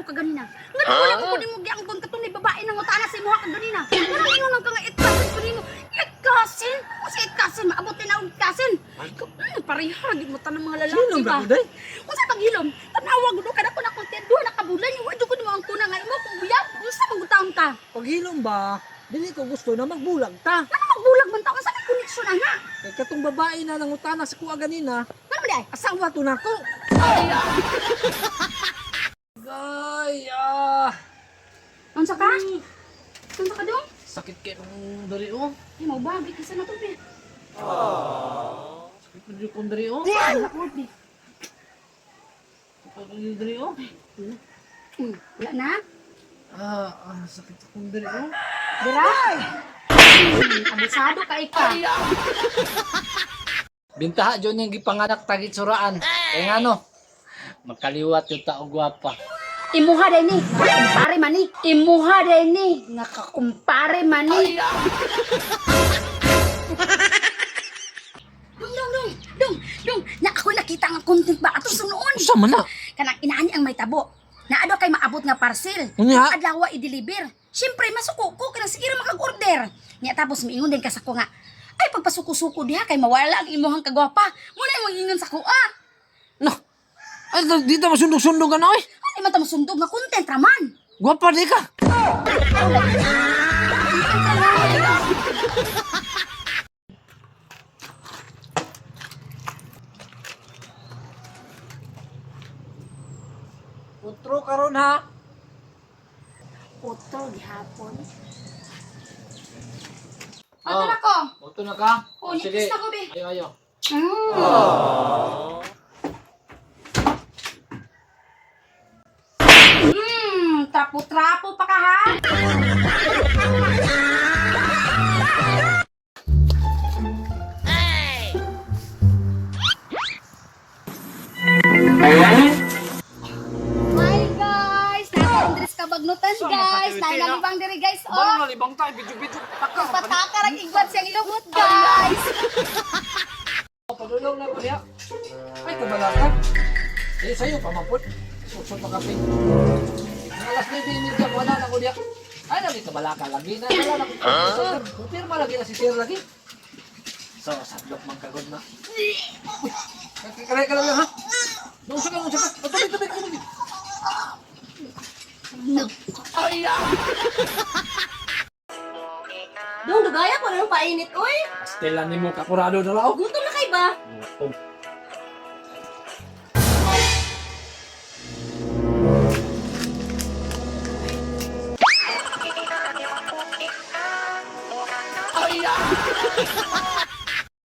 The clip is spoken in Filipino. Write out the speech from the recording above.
ka ganina. Nga wala ko kunin mo gianggon ka ni babae nang utana sa imuha ka ganina. Wala mo nang kang itkasin ko nimo. Itkasin? Kasi itkasin maabot na og itkasin. Pareha gid mo tanang mga lalaki Sino ba? ba day? Unsa paghilom? Tanawa gud ka na ko na content duha na kabulan ni wa jud ko ang kuna nga imo kung buyag. Unsa magutaon ka? Paghilom ba? Dili ko gusto na magbulag ta. Ano magbulag man ta? Unsa may koneksyon ana? Kay katong babae na nangutana sa kuha ganina, Ano ba day? asawa to nako. Gaya. Unsa ka? Unsa ka dong? Sakit kay kong dari oh. Ay mo ba kisa na to be. Sakit man kong dari oh. Wala ko be. Sakit kong dari oh. Wala na? Sakit kong dari oh. Diray! Abisado ka ika. Bintaha dyan yung gipanganak tagit suraan. Kaya nga no, magkaliwat yung tao gwapa. Imuha din ni. Kumpare man ni. Imuha din ni. Nakakumpare man ni. Dong. Na ako nakita nga content ba ato sunoon. Sa man na? Kanang inaani ang may tabo. Naado kay maabot nga parcel. Unya? Adlaw i-deliver. Siyempre masuko ko kanang sige ra makag-order. Nya tapos miingon din ka sa ko nga. Ay pagpasuko-suko diha kay mawala ang imuhang kagwapa. Muna imong ingon sa kuha. No, ay dito masundog-sundog ka na oy. Ay man ta masundog nga content raman. Gwapa di ka. Utro karon ha. Utro gihapon. Oh. Ato na ko. Utro na ka? Oh, nipis na ko, be. Ayo. Trapo-trapo pa ka ha? Hi guys! Nasa Andres Kabagnutan guys! Nainalibang diri guys! Oh! nalibang tayo bidyo-bidyo. Patakar ang igbat siyang ilubot guys! Padulong na ko niya. Ay, kabalatan. Eh, sa'yo, pamapot. Susot pa kapit. Ang alas 9 minutes, wala na ko niya. Ay, nami kabalaka lagi na. Wala na ko. Pirma lagi na si Sir lagi. So, sadlok mang kagod na. Uy, kalay ka lang ha. Doon sa ka. Tubig. Dong, dugaya ko na painit, oy! Stella ni mo kakurado na lao. Gutom na kay ba? Ay,